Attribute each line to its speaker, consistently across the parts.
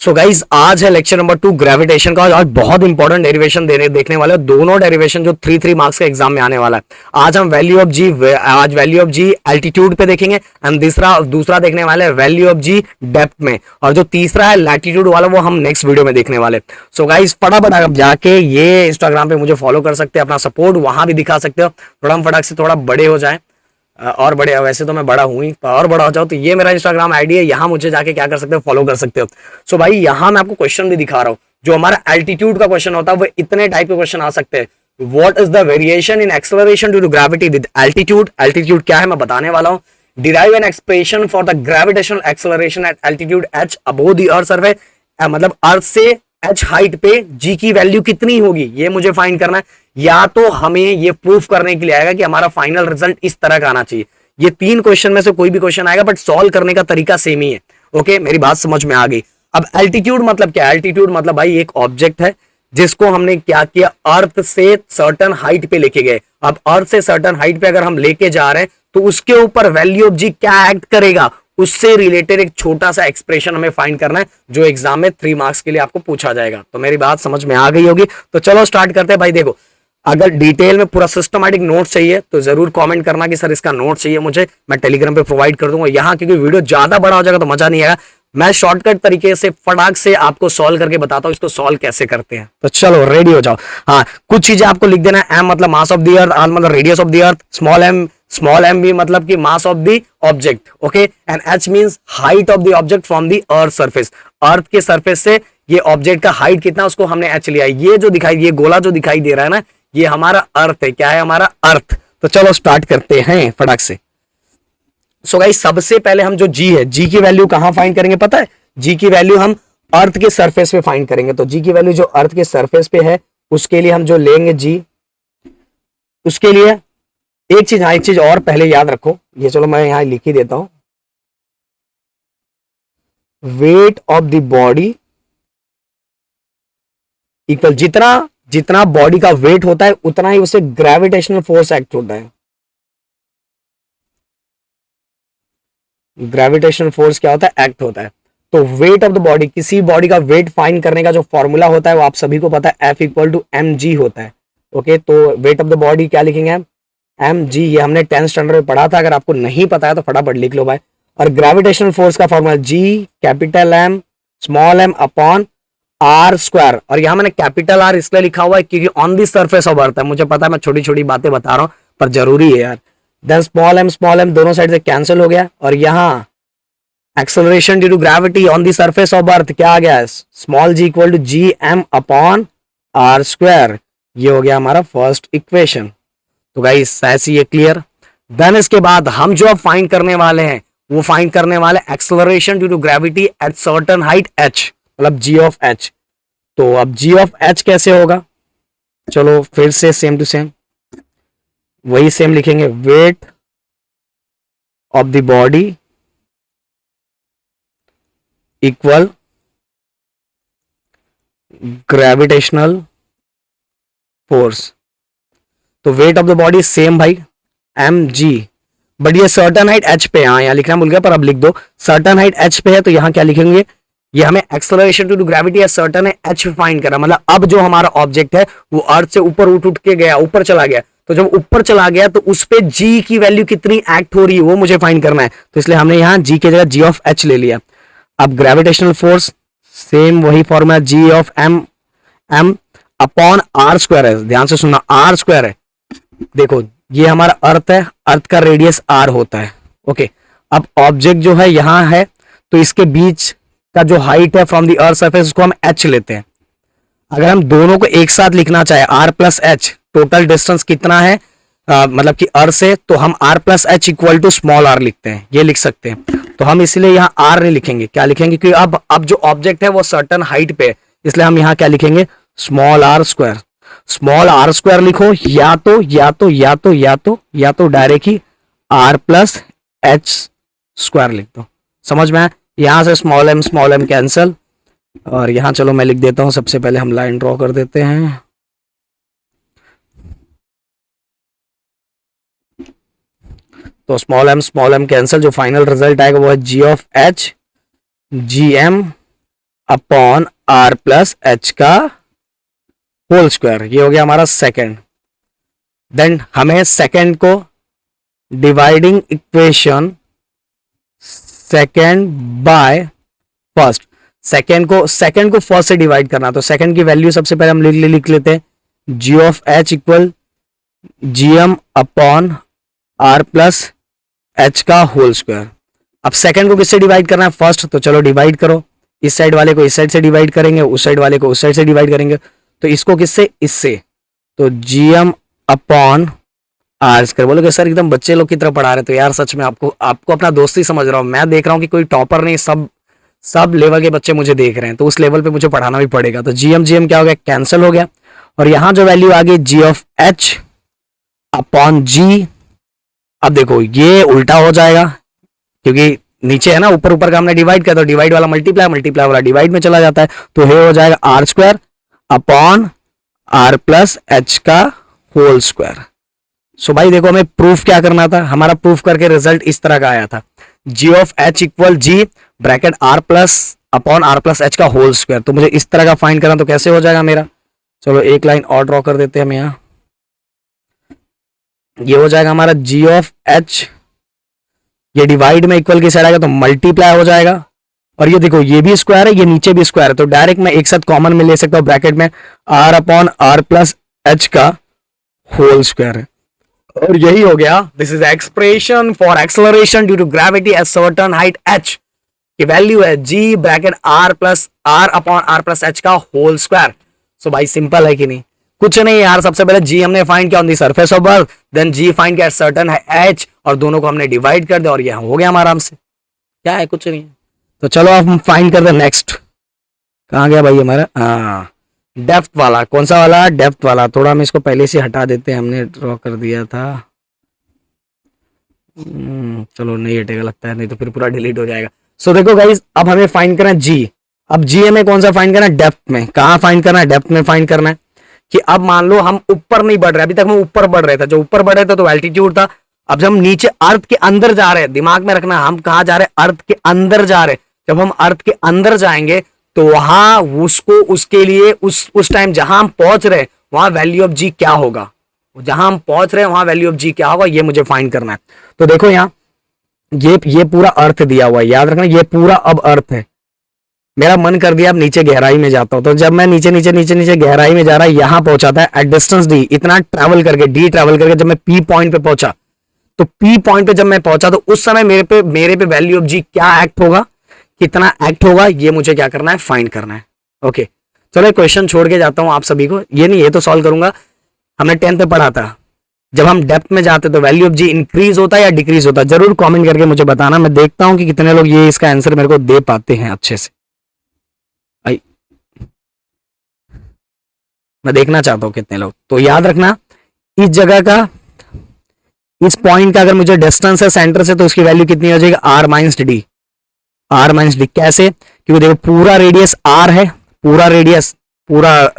Speaker 1: So guys आज है lecture number 2 gravitation का। आज बहुत इंपॉर्टेंट डेरिवेशन देखने वाले हैं, दोनों डेरिवेशन जो 3 मार्क्स के एग्जाम में आने वाला है। आज हम वैल्यू ऑफ जी एल्टीट्यूड पे देखेंगे एंड दूसरा देखने वाले हैं वैल्यू ऑफ जी डेप्थ में, और जो तीसरा है लैटिट्यूड वाला वो हम नेक्स्ट वीडियो में देखने वाले। सो गाइज फटाफट आप जाके ये इंस्टाग्राम पे मुझे फॉलो कर सकते हैं, अपना सपोर्ट वहां भी दिखा सकते हो। थोड़ा हम फटाक से थोड़ा बड़े हो जाए और बड़े, वैसे तो मैं बड़ा हूं ही, और बड़ा हो जाओ तो ये मेरा इंस्टाग्राम आईडी है, यहाँ मुझे जाके क्या कर सकते हो, फॉलो कर सकते हो। सो भाई यहाँ मैं आपको क्वेश्चन भी दिखा रहा हूँ। जो हमारा एल्टीट्यूड का क्वेश्चन होता है वो इतने टाइप के क्वेश्चन आ सकते हैं। What is the variation in acceleration due to gravity with altitude? Altitude क्या है मैं बताने वाला हूँ। Derive an expression for the gravitational acceleration at altitude h above the earth surface, मतलब अर्थ से h हाइट पे g की वैल्यू कितनी होगी ये मुझे फाइंड करना है। या तो हमें ये प्रूफ करने के लिए आएगा कि हमारा फाइनल रिजल्ट इस तरह का आना चाहिए। ये 3 क्वेश्चन में से कोई भी क्वेश्चन आएगा, बट सॉल्व करने का तरीका सेम ही है। ओके, मेरी बात समझ में आ गई। अब एल्टीट्यूड मतलब क्या है? एल्टीट्यूड मतलब भाई एक ऑब्जेक्ट है जिसको हमने क्या किया, अर्थ से सर्टन हाइट पे लेके गए। अब अर्थ से सर्टन हाइट पे अगर हम लेके जा रहे हैं तो उसके ऊपर वैल्यू ऑफ जी क्या एक्ट करेगा, उससे रिलेटेड एक छोटा सा एक्सप्रेशन हमें फाइंड करना है, जो एग्जाम में 3 मार्क्स के लिए आपको पूछा जाएगा। तो मेरी बात समझ में आ गई होगी। तो चलो स्टार्ट करते हैं भाई। देखो, अगर डिटेल में पूरा सिस्टमैटिक नोट्स चाहिए तो जरूर कमेंट करना कि सर इसका नोट चाहिए मुझे, मैं टेलीग्राम पे प्रोवाइड कर दूंगा। यहाँ क्योंकि वीडियो ज्यादा बड़ा हो जाएगा तो मजा नहीं आएगा, मैं शॉर्टकट तरीके से फटाक से आपको सॉल्व करके बताता हूँ इसको सॉल्व कैसे करते हैं। तो चलो रेडी हो जाओ। हाँ, कुछ चीजें आपको लिख देना है। एम मतलब mass of the earth, R मतलब radius of the earth, small M भी मतलब कि mass of the object, okay, and H means height of the object from the earth surface. Earth के सरफेस से ये ऑब्जेक्ट का height कितना उसको हमने एच लिया। ये जो दिखाई, ये गोला जो दिखाई दे रहा है ना, ये हमारा अर्थ है। क्या है? हमारा अर्थ। तो चलो स्टार्ट करते हैं फटाक से। सो गाइस सबसे पहले हम जो जी है, जी की वैल्यू कहां फाइंड करेंगे पता है? जी की वैल्यू हम अर्थ के सरफेस पे फाइंड करेंगे। तो जी की वैल्यू जो अर्थ के सरफेस पे है उसके लिए हम जो लेंगे जी, उसके लिए एक चीज और पहले याद रखो, ये चलो मैं यहां लिख ही देता हूं। Wait of the body equal, जितना बॉडी का वेट होता है उतना ही उसे ग्रेविटेशनल फोर्स एक्ट होता है। ग्रेविटेशनल फोर्स क्या होता है? एक्ट होता है। तो वेट ऑफ द बॉडी, किसी बॉडी का वेट फाइंड करने का जो फॉर्मूला होता है वो आप सभी को पता है, F equal to m g होता है। ओके, तो वेट ऑफ द बॉडी क्या लिखेंगे? M g. ये हमने 10th स्टैंडर्ड में पढ़ा था, अगर आपको नहीं पता है तो फटाफट लिख लो भाई। और ग्रेविटेशनल फोर्स का formula G capital M small m upon r square. और यहां मैंने कैपिटल आर इसलिए लिखा हुआ है क्योंकि ऑन दी सरफेस ऑफ अर्थ है। मुझे पता है मैं छोटी छोटी बातें बता रहा हूं पर जरूरी है यार। देन स्मॉल एम दोनों साइड से कैंसिल हो गया, और यहां acceleration due to gravity on the surface of earth क्या आ गया? Small g equal to G M upon r square. ये हो गया हमारा फर्स्ट इक्वेशन। तो गाइस ऐसी ये क्लियर। देन इसके बाद हम जो अब फाइंड करने वाले हैं वो फाइंड करने वाले acceleration due to gravity at certain height h, मतलब g ऑफ h। तो अब g ऑफ h कैसे होगा? चलो फिर से सेम टू सेम वही सेम लिखेंगे। Weight of the body equal gravitational force. तो weight of the body same भाई एम जी, बट ये सर्टन हाइट h पे, हाँ यहाँ लिखना भूल गया पर अब लिख दो। सर्टन हाइट h पे है तो यहाँ क्या लिखेंगे? ये हमें एक्सेलरेशन ड्यू टू ग्रेविटी है सर्टन है h पे फाइंड करना, मतलब अब जो हमारा ऑब्जेक्ट है वो अर्थ से ऊपर उठ के गया, ऊपर चला गया। तो जब ऊपर चला गया तो उस पे g की वैल्यू कितनी एक्ट हो रही है वो मुझे फाइंड करना है। तो इसलिए हमने यहाँ g की जगह g ऑफ h ले लिया। अब ग्रेविटेशनल फोर्स सेम वही formula g of m upon r square है। ध्यान से सुनना, आर स्क्वायर है। देखो ये हमारा अर्थ है, अर्थ का रेडियस r होता है। ओके, अब ऑब्जेक्ट जो है यहां है तो इसके बीच का जो हाइट है फ्रॉम द अर्थ सरफेस उसको हम h लेते हैं। अगर हम दोनों को एक साथ लिखना चाहे r plus h, total distance कितना है मतलब कि अर्थ से, तो हम r plus h equal to small r लिखते हैं, ये लिख सकते हैं। तो हम इसलिए यहाँ r नहीं लिखेंगे, क्या लिखेंगे? क्योंकि अब जो ऑब्जेक्ट है वो सर्टन हाइट पे, इसलिए हम यहाँ क्या लिखेंगे? Small r square. Small r square लिखो या तो डायरेक्ट ही r प्लस एच स्क्वायर लिख दो। समझ में आया? यहां से स्मॉल एम कैंसल, और यहां चलो मैं लिख देता हूं। सबसे पहले हम लाइन ड्रॉ कर देते हैं। तो स्मॉल एम कैंसल, जो फाइनल रिजल्ट आएगा वो है G of H G M upon are plus H का होल स्क्वायर, ये हो गया हमारा सेकेंड। देन हमें सेकेंड को dividing equation second by first, second को फर्स्ट से डिवाइड करना, तो सेकेंड की वैल्यू सबसे पहले हम लिख लेते हैं G of H equal GM upon are plus H का होल स्क्वायर। अब सेकेंड को किससे डिवाइड करना है, फर्स्ट, तो चलो डिवाइड करो, इस साइड वाले को इस साइड से डिवाइड करेंगे, उस साइड वाले को उस साइड से डिवाइड करेंगे, तो इसको किससे, इससे, तो जीएम अपॉन आर स्क्वायर। बोलोगे सर एकदम बच्चे लोग की तरह पढ़ा रहे, तो यार सच में आपको अपना दोस्ती समझ रहा हूँ, मैं देख रहा हूँ कि कोई टॉपर नहीं, सब लेवल के बच्चे मुझे देख रहे हैं, तो उस लेवल पे मुझे पढ़ाना भी पड़ेगा। तो जीएम क्या हो गया, कैंसिल हो गया, और यहां जो वैल्यू आ गई जी ऑफ एच अपॉन जी। अब देखो ये उल्टा हो जाएगा, क्योंकि नीचे है ना, ऊपर ऊपर का हमने डिवाइड किया, तो डिवाइड वाला मल्टीप्लाई वाला डिवाइड में चला जाता है, तो ये हो जाएगा r square upon are plus H का होल स्क्वायर। सो भाई देखो हमें प्रूफ क्या करना था, हमारा प्रूफ करके रिजल्ट इस तरह का आया था, G of H equal G bracket R plus upon are plus H का होल स्क्वायर। तो मुझे इस तरह का फाइंड करना, तो कैसे हो जाएगा मेरा, चलो एक लाइन और ड्रॉ कर देते हैं हम यहाँ, ये हो जाएगा हमारा जी ऑफ एच, ये डिवाइड में इक्वल की साइड आएगा तो मल्टीप्लाई हो जाएगा, और ये देखो ये भी स्क्वायर है, ये नीचे भी स्क्वायर है, तो डायरेक्ट मैं एक साथ कॉमन में ले सकता हूं, ब्रैकेट में r upon are plus H का होल स्क्वायर है, और यही हो गया, this is expression for acceleration due to gravity at certain height h की वैल्यू है g bracket r plus r upon r plus h का होल स्क्वायर। सो भाई सिंपल है कि नहीं, कुछ नहीं यार, सबसे पहले g हमने फाइंड किया on the surface of earth, then g find किया एट सर्टेन h, और दोनों को हमने डिवाइड कर दिया, और यह हो गया हमारा आराम से, क्या है, कुछ नहीं। तो चलो अब हम फाइंड कर दे नेक्स्ट, कहाँ गया भाई हमारा, हाँ डेप्थ वाला, कौन सा वाला, डेप्थ वाला, थोड़ा हम इसको पहले से हटा देते हैं, हमने ड्रॉ कर दिया था, चलो नहीं हटेगा लगता है, नहीं तो फिर पूरा डिलीट हो जाएगा। सो देखो गाइस अब हमें फाइंड करना है जी, अब जी हमें कौन सा फाइंड करना है, डेप्थ में, कहाँ फाइंड करना है, डेप्थ में फाइंड करना है, कि अब मान लो हम ऊपर नहीं बढ़ रहे, अभी तक हम ऊपर बढ़ रहे थे, जो ऊपर बढ़ रहे थे तो एल्टीट्यूड था, अब जब हम नीचे अर्थ के अंदर जा रहे हैं, दिमाग में रखना हम कहाँ जा रहे हैं, अर्थ के अंदर जा रहे हैं, जब हम अर्थ के अंदर जाएंगे तो वहां उसको उसके लिए उस टाइम जहां हम पहुंच रहे वहां वैल्यू ऑफ जी क्या होगा, जहां हम पहुंच रहे हैं वहां वैल्यू ऑफ जी क्या होगा, ये मुझे फाइंड करना है। तो देखो यहां ये पूरा अर्थ दिया हुआ है, याद रखना ये पूरा अब अर्थ है, मेरा मन कर दिया अब नीचे गहराई में जाता हूं, तो जब मैं नीचे गहराई में जा रहा है, यहां पहुंचा था एट डिस्टेंस डी, इतना ट्रैवल करके डी ट्रैवल करके जब मैं पी पॉइंट पे पहुंचा, तो पी पॉइंट पे जब मैं पहुंचा तो उस समय मेरे पे वैल्यू ऑफ जी क्या एक्ट होगा, कितना एक्ट होगा, ये मुझे क्या करना है, फाइंड करना है। ओके चलो क्वेश्चन छोड़ के जाता हूं आप सभी को, ये नहीं, ये तो सॉल्व करूंगा, हमने 10th में पढ़ा था, जब हम डेप्थ में जाते तो वैल्यू ऑफ जी इंक्रीज होता है या डिक्रीज होता है, जरूर कमेंट करके मुझे बताना, मैं देखता हूं कि कितने लोग ये इसका आंसर मेरे को दे पाते हैं अच्छे से, आई मैं देखना चाहता हूं कितने लोग। तो याद रखना इस जगह का, इस पॉइंट का अगर मुझे डिस्टेंस है सेंटर से, तो उसकी वैल्यू कितनी हो जाएगी, r minus d, r minus d, कैसे, क्योंकि देखो पूरा रेडियस आर है, पूरा रेडियस, पूरा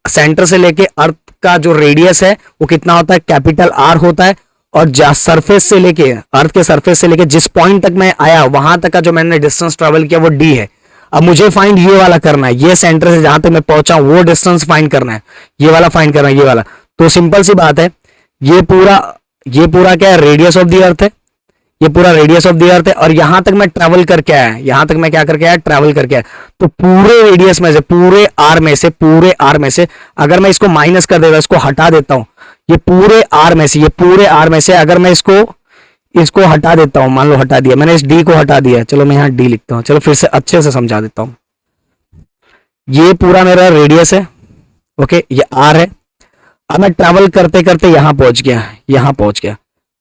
Speaker 1: सेंटर से लेके अर्थ का जो रेडियस है वो कितना होता है, कैपिटल आर होता है, और सरफेस से लेके, अर्थ के सरफेस से लेके जिस पॉइंट तक मैं आया वहां तक का जो मैंने डिस्टेंस ट्रेवल किया वो डी है। अब मुझे फाइंड ये वाला करना है, ये सेंटर से जहां तक मैं पहुंचा वो डिस्टेंस फाइंड करना है, ये वाला फाइंड करना है, ये वाला। तो सिंपल सी बात है, ये पूरा क्या है, रेडियस ऑफ द अर्थ है, ये पूरा रेडियस ऑफ द अर्थ है, और यहां तक मैं ट्रैवल करके आया, यहां तक मैं क्या करके आया, ट्रैवल करके आया, तो पूरे रेडियस में से, पूरे आर में से अगर मैं इसको माइनस कर देता, इसको हटा देता हूं, ये पूरे आर में से अगर मैं इसको हटा देता हूं, मान लो हटा दिया मैंने, इस डी को हटा दिया, चलो मैं यहां डी लिखता हूं, चलो फिर से अच्छे से समझा देता हूं, ये पूरा मेरा रेडियस है, ओके, ये आर है, अब मैं ट्रैवल करते करते यहां पहुंच गया,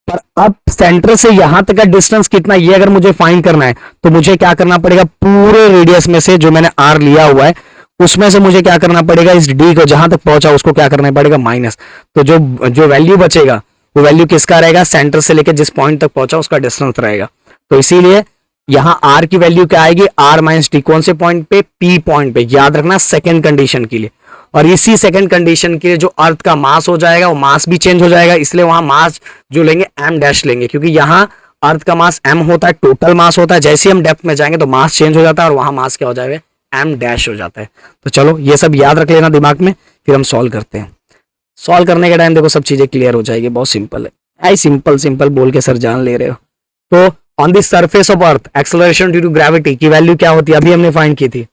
Speaker 1: पर अब सेंटर से यहां तक का डिस्टेंस कितना, ये अगर मुझे फाइंड करना है तो मुझे क्या करना पड़ेगा, पूरे रेडियस में से जो मैंने आर लिया हुआ है उसमें से मुझे क्या करना पड़ेगा, इस डी को जहां तक पहुंचा उसको क्या करना पड़ेगा, माइनस, तो जो वैल्यू बचेगा वो वैल्यू किसका रहेगा, सेंटर से लेकर जिस पॉइंट तक पहुंचा उसका डिस्टेंस रहेगा। तो इसीलिए यहां आर की वैल्यू क्या आएगी, आर माइनस डी, कौन से पॉइंट पे, पी पॉइंट पे, याद रखना सेकेंड कंडीशन के लिए, और इसी सेकंड कंडीशन के लिए जो अर्थ का मास हो जाएगा वो मास भी चेंज हो जाएगा, इसलिए वहां मास जो लेंगे एम डैश लेंगे, क्योंकि यहां अर्थ का मास एम होता है, टोटल मास होता है, जैसे ही हम डेप्थ में जाएंगे तो मास चेंज हो जाता है और वहां मास क्या हो जाएगा, एम डैश हो जाता है। तो चलो ये सब याद रख लेना दिमाग में, फिर हम सॉल्व करते हैं। सॉल्व करने के टाइम देखो सब चीजें क्लियर हो जाएगी, बहुत सिंपल है। आई सिंपल सिंपल बोल के सर जान ले रहे हो। तो on the surface of earth acceleration due to gravity की वैल्यू क्या होती है, अभी हमने फाइंड की थी,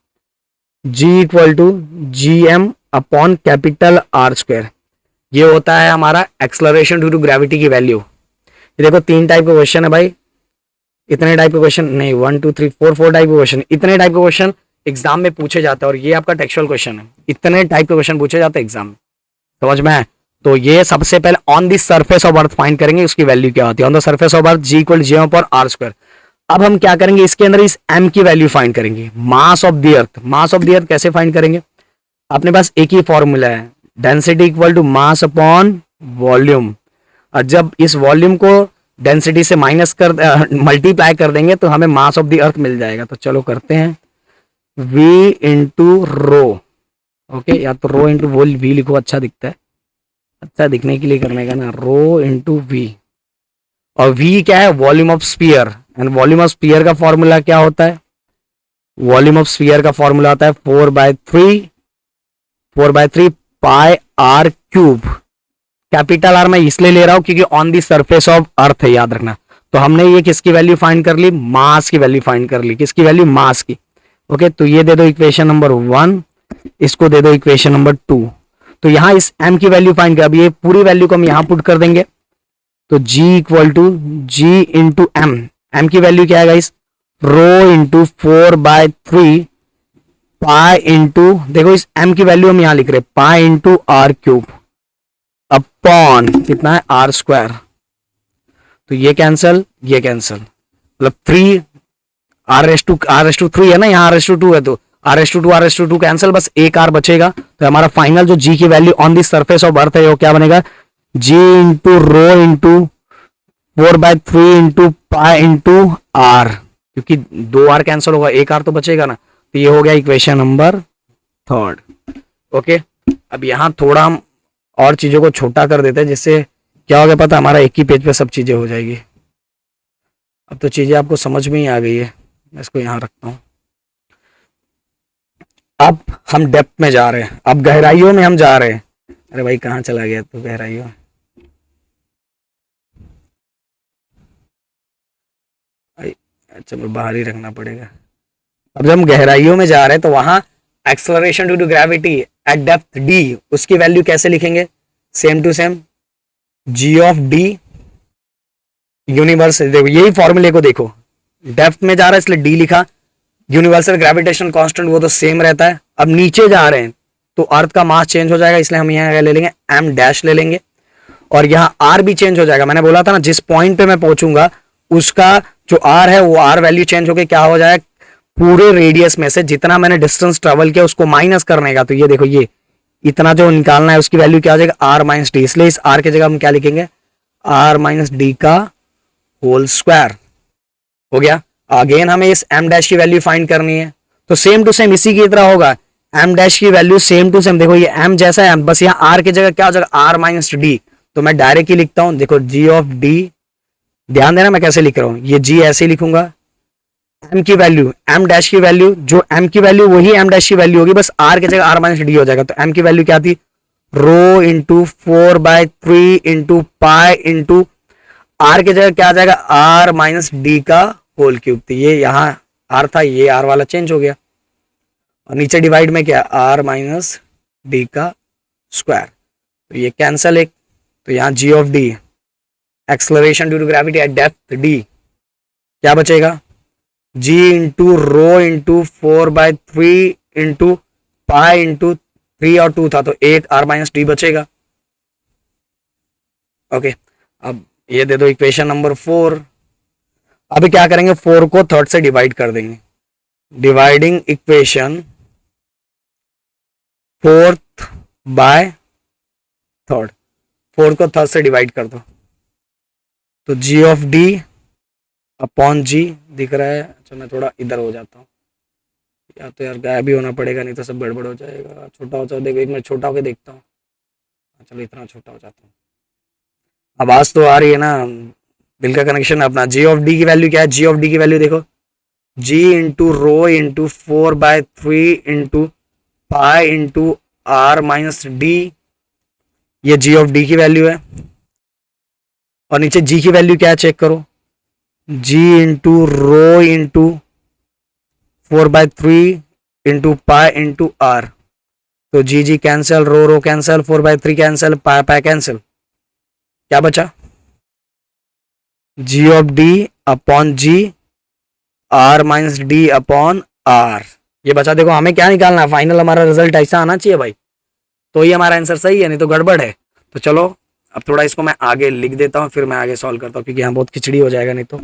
Speaker 1: G equal to G M upon capital R square. ये होता है हमारा एक्सेलरेशन ड्यू टू ग्रेविटी की वैल्यू। ये देखो 3 टाइप का क्वेश्चन है भाई, इतने टाइप के क्वेश्चन नहीं, 1 2 3 4 टाइप के क्वेश्चन, इतने टाइप के क्वेश्चन एग्जाम में पूछे जाते हैं। और ये आपका टेक्सुअल क्वेश्चन है, इतने टाइप के क्वेश्चन पूछे जाते हैं एग्जाम में, समझ में है। तो ये सबसे पहले on the surface of earth find करेंगे, उसकी वैल्यू क्या होती है। On the surface of earth g equal G M upon r square. अब हम क्या करेंगे, इसके अंदर इस एम की वैल्यू फाइंड करेंगे, mass of the earth. Mass of the earth कैसे फाइंड करेंगे, अपने पास एक ही फॉर्मूला है, density equal to mass upon volume. और जब इस वॉल्यूम को डेंसिटी से माइनस कर मल्टीप्लाई कर देंगे तो हमें मास ऑफ द अर्थ मिल जाएगा। तो चलो करते हैं, v इंटू रो। ओके, या तो रो इंटू वो वी लिखो, अच्छा दिखता है, अच्छा दिखने के लिए करने का ना, रो इंटू वी। और v क्या है, volume of sphere. And volume of sphere का फॉर्मूला क्या होता है, वॉल्यूम ऑफ स्फीयर का फॉर्मूला होता है 4/3 पाई आर क्यूब। कैपिटल आर मैं इसलिए ले रहा हूं क्योंकि ऑन दी सरफेस ऑफ अर्थ है, याद रखना। तो हमने ये किसकी वैल्यू फाइंड कर ली, मास की वैल्यू फाइंड कर ली, किसकी वैल्यू, मास की। ओके, तो ये दे दो इक्वेशन नंबर 1, इसको दे दो इक्वेशन नंबर 2। तो यहां इस m की वैल्यू फाइंड कर, अब ये पूरी वैल्यू को हम यहां पुट कर देंगे। तो g equal to g into m. M की वैल्यू क्या है guys, rho into 4/3 pi into, देखो इस m की वैल्यू हम यहां लिख रहे, pi into r cube upon कितना है, आर स्क्वायर। तो ये कैंसल, ये कैंसल, मतलब 3 r/3 है ना, यहाँ r/2 है, तो r/2 कैंसल, बस एक r बचेगा। तो हमारा फाइनल जो g की value on the surface of अर्थ है वो क्या बनेगा, g into rho into 4/3 into pi into r, क्योंकि 2 r कैंसल होगा, एक r तो बचेगा ना। तो ये हो गया इक्वेशन नंबर 3। ओके, अब यहाँ थोड़ा हम और चीजों को छोटा कर देते हैं, जिससे क्या हो गया पता, हमारा एक ही पेज पे सब चीजें हो जाएगी। अब तो चीजें आपको समझ में ही आ गई है, मैं इसको यहां रखता हूं। अब हम डेप्थ में जा रहे हैं, अब गहराइयों में हम जा रहे हैं। अरे भाई कहाँ चला गया तू, गहराइयों में, अच्छा बाहर ही रखना पड़ेगा। अब जब हम गहराइयों में जा रहे हैं तो वहां acceleration due to gravity at depth d, उसकी वैल्यू कैसे लिखेंगे, same to same g of d universal. देखो यही फॉर्मूले को देखो, डेप्थ में जा रहा है इसलिए डी लिखा, यूनिवर्सल ग्रेविटेशन कांस्टेंट वो तो सेम रहता है। अब नीचे जा रहे हैं तो अर्थ का मास चेंज हो जाएगा, इसलिए हम यहाँ ले लेंगे एम डैश ले लेंगे, और यहाँ आर भी चेंज हो जाएगा। मैंने बोला था ना, जिस पॉइंट पे मैं पहुंचूंगा उसका जो आर है वो आर वैल्यू चेंज होकर क्या हो जाएगा, पूरे रेडियस में से जितना मैंने डिस्टेंस ट्रेवल किया उसको माइनस करने का। तो ये देखो, ये इतना जो निकालना है उसकी वैल्यू क्या हो जाएगा, आर माइनस डी। इसलिए इस आर की जगह हम क्या लिखेंगे, आर माइनस डी का होल स्क्वायर। हो गया। अगेन हमें इस एम डैश की वैल्यू फाइंड करनी है, तो सेम टू सेम इसी की तरह होगा, एम डैश की वैल्यू सेम टू सेम। देखो ये एम जैसा है, बस यहाँ आर की जगह क्या हो जाएगा, आर माइनस डी। तो मैं डायरेक्ट ही लिखता हूं, देखो जी ऑफ डी, ध्यान देना मैं कैसे लिख रहा हूं, ये जी ऐसे ही लिखूंगा, एम की वैल्यू, एम डैश की वैल्यू, जो एम की वैल्यू वही एम डैश की वैल्यू होगी, बस आर की जगह आर माइनस डी हो जाएगा। तो एम की वैल्यू क्या थी, rho into 4/3 into pi into R की जगह क्या आ जाएगा, आर माइनस डी का होल क्यूब। तो ये यहाँ आर था, ये आर वाला चेंज हो गया, और नीचे डिवाइड में क्या, आर माइनस डी का स्क्वायर। तो ये कैंसल एक, तो यहाँ G of D acceleration due to gravity at depth D क्या बचेगा, G into rho into 4/3 into pi into 3 और 2 था, तो एक आर माइनस डी बचेगा। ओके, अब ये दे दो इक्वेशन नंबर 4। अभी क्या करेंगे, 4 को थर्ड से डिवाइड कर देंगे, dividing equation 4th by third, 4 को थर्ड से डिवाइड कर दो, तो जी ऑफ डी अपॉन जी दिख रहा है। अच्छा मैं थोड़ा इधर हो जाता हूँ, या तो यार गायब भी होना पड़ेगा, नहीं तो सब गड़बड़ हो जाएगा। छोटा हो जाओ, देखो एक मिनट छोटा होकर देखता हूँ, चलो इतना छोटा हो जाता हूँ। आवाज तो आ रही है ना, दिल का कनेक्शन है अपना। जी ऑफ डी की वैल्यू क्या है, जी ऑफ डी की वैल्यू देखो, G into rho into 4/3 into pi into R minus D, ये जी ऑफ डी की वैल्यू है। और नीचे जी की वैल्यू क्या है चेक करो, G into rho into 4/3 into pi into R. तो G G cancel, rho cancel, 4/3 cancel, pi pi cancel, क्या बचा, G of D upon G R minus D upon R, ये बचा। देखो हमें क्या निकालना है, फाइनल हमारा रिजल्ट ऐसा आना चाहिए भाई, तो ये हमारा आंसर सही है, नहीं तो गड़बड़ है। तो चलो अब थोड़ा इसको मैं आगे लिख देता हूँ, फिर मैं आगे सॉल्व करता हूँ, क्योंकि यहाँ बहुत खिचड़ी हो जाएगा नहीं तो।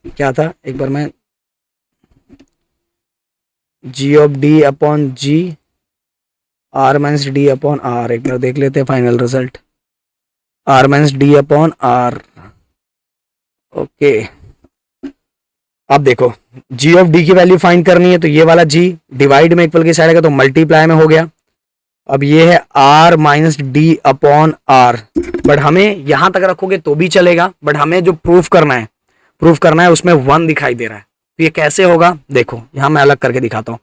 Speaker 1: क्या था एक बार मैं, G of D upon G R minus D upon R, एक बार देख लेते हैं final result, R minus D upon are. Okay अब देखो जी ऑफ डी की वैल्यू फाइंड करनी है, तो ये वाला जी डिवाइड में इक्वल की साइड का तो मल्टीप्लाई में हो गया। अब ये है R minus D upon R, but हमें यहां तक रखोगे तो भी चलेगा, बट हमें जो प्रूफ करना है उसमें 1 दिखाई दे रहा है। तो ये कैसे होगा, देखो यहां मैं अलग करके दिखाता हूं।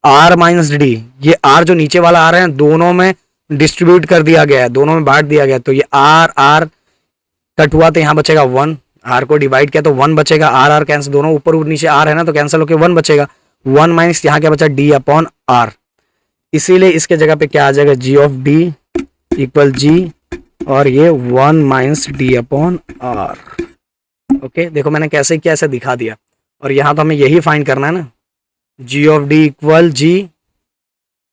Speaker 1: आर माइनस डी, ये आर जो नीचे वाला आ रहा है दोनों में डिस्ट्रीब्यूट कर दिया गया है, दोनों में बांट दिया गया, तो ये आर आर कट हुआ तो यहां बचेगा 1, आर को डिवाइड किया तो 1 बचेगा, आर आर कैंसिल, दोनों ऊपर नीचे आर है ना, तो कैंसिल होकर 1 बचेगा, 1 माइनस यहाँ क्या बचा, डी अपॉन आर। इसीलिए इसके जगह पे क्या आ जाएगा, g of D equal g और ये 1 minus D upon are. Okay देखो मैंने कैसे किया, ऐसे दिखा दिया। और यहाँ तो हमें यही फाइंड करना है ना, G of D equal G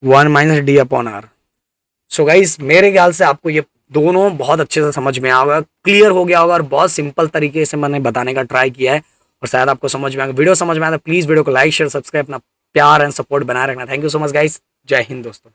Speaker 1: 1 minus D upon R. So guys मेरे ख्याल से आपको ये दोनों बहुत अच्छे से समझ में आ होगा, क्लियर हो गया होगा, और बहुत सिंपल तरीके से मैंने बताने का ट्राई किया है, और शायद आपको समझ में आएगा। वीडियो समझ में आया तो प्लीज वीडियो को लाइक शेयर सब्सक्राइब, अपना प्यार एंड सपोर्ट बनाए रखना। Thank you so much guys, जय हिंद दोस्तों।